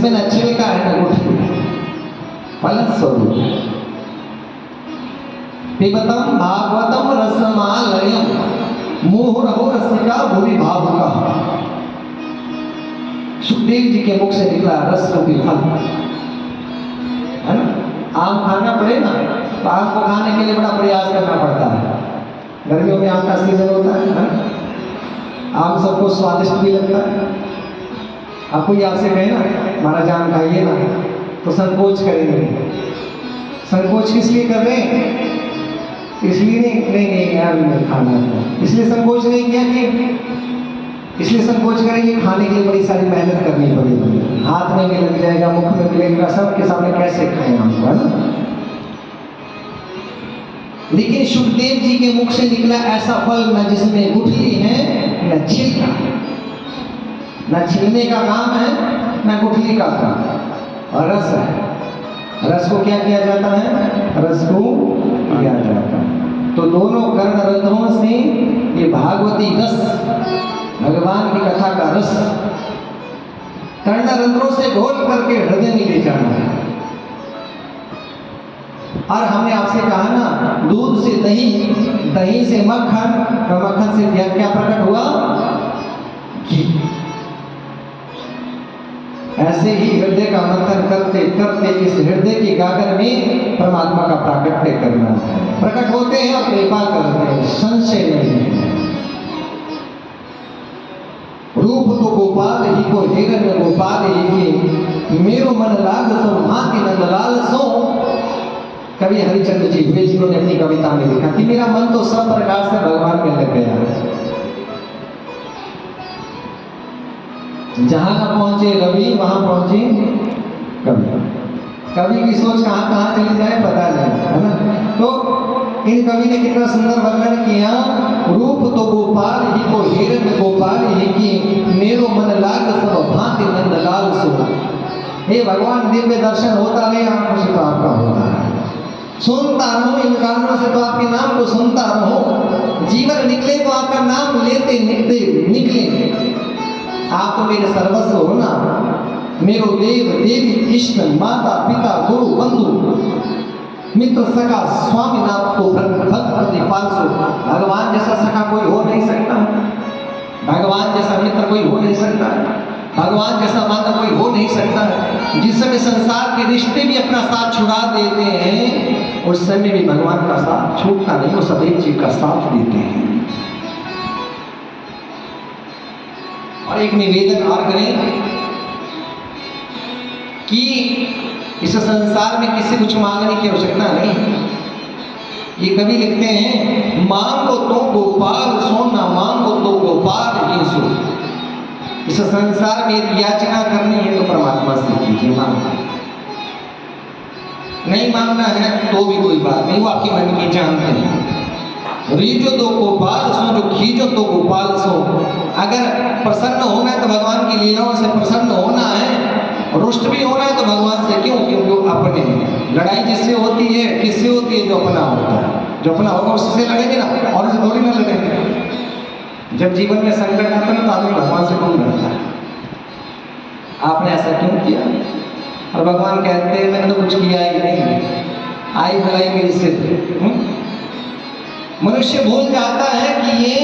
जिसमें न छिलका है न गुठली, फल स्वरूप। पिबतम भागवतम रसमालयम मुहुरहो रसिका भुवि भावुका। सुखदेव जी के मुख से निकला रस रूपी फल, है ना। आम खाना पड़े ना तो आम को खाने के लिए बड़ा प्रयास करना पड़ता है। गर्मियों में आम का सीजन होता है ना? आम सबको स्वादिष्ट भी लगता है। अब कोई आपसे कहे ना हमारा जाम खाइए ना, तो संकोच करेंगे। संकोच किस लिए कर रहे हैं? इसलिए नहीं यार नहीं खाना है, इसलिए संकोच नहीं किया कि इसलिए संकोच करेंगे खाने के लिए बड़ी सारी मेहनत करनी पड़ेगी, हाथ में भी लग जाएगा, मुख में भी लगेगा, सबके सामने कैसे खाएं हमको, है ना। लेकिन सुखदेव जी के मुख से निकला ऐसा फल न जिसमें गुठली है न छिलका, न छिलने का काम है न गुठली का काम, और रस है। रस को क्या किया जाता है? रस को किया जाता है। तो दोनों कर्ण रंध्रों से ये भागवती रस, भगवान की कथा का रस कर्ण रंध्रों से घोल करके हृदय में ले जाना है। और हमने आपसे कहा ना, दूध से दही, दही से मक्खन, और मक्खन से क्या प्रकट हुआ? घी। ऐसे ही हृदय का मंथन करते करते इस हृदय के गागर में परमात्मा का प्राकट्य करना है। प्रकट होते हैं और कृपा करते हैं, संशय नहीं है। रूप तो गोपाल ही को हिरण्य गोपाल ही के, मेरो मन लाग सो भांति नंदलाल सो। कवि हरिचंद्र जी हुए, जिन्होंने अपनी कविता में लिखा कि मेरा मन तो सब प्रकार से भगवान में लग गया है। जहां ना पहुंचे रवि वहां पहुंचे कवि। कवि की सोच कहां कहां चली जाए पता नहीं, है ना। तो इन कवि ने कितना सुंदर वर्णन किया। रूप तो गोपाल ही को हिरण्य गोपाल ही की, मेरो मन लाग सब भांति नंदलाल सो। हे भगवान, दिव्य दर्शन होता नहीं आंखों से तो आपका होता है, सुनता रहो इन कानों से तो आपके नाम को सुनता रहो, जीवन निकले तो आपका नाम लेते निकले। आप तो मेरे सर्वस्व हो ना, मेरो देव देवी कृष्ण माता पिता गुरु बंधु मित्र सखा स्वामी नाथ को भक्त पालसो। भगवान जैसा सखा कोई हो नहीं सकता, भगवान जैसा मित्र कोई हो नहीं सकता, भगवान जैसा माता कोई हो नहीं सकता। जिस समय संसार के रिश्ते भी अपना साथ छुड़ा देते हैं, उस समय भी भगवान का साथ छूटता नहीं, वो सदैव जी का साथ देते हैं। और एक निवेदन और करें कि इस संसार में किसी कुछ मांगने की आवश्यकता नहीं। ये कवि लिखते हैं, मांगो तो गोपाल सो ना मांगो तो गोपाल ही सो। इस संसार में यदि याचना करनी है तो परमात्मा से कीजिए, मांगना नहीं मांगना है तो भी कोई बात नहीं, वो आपके मन की जानते हैं। रीजो तो गोपाल सो, जो खींचो तो गोपाल सो। अगर प्रसन्न होना है तो भगवान की लीलाओं से प्रसन्न होना है, रुष्ट भी होना है तो भगवान से क्यों? क्योंकि वो अपने हैं। लड़ाई जिससे होती है, किससे होती है? जो अपना होता है। जो अपना होगा उससे लड़ेंगे ना, और उससे थोड़ी ना लड़ेंगे। जब जीवन में संकट आता है तो आदमी भगवान से कौन लड़ता है? आपने ऐसा क्यों किया? और भगवान कहते हैं मैंने तो कुछ किया ही नहीं, आई भलाई मेरी सिद्ध। मनुष्य भूल जाता है कि ये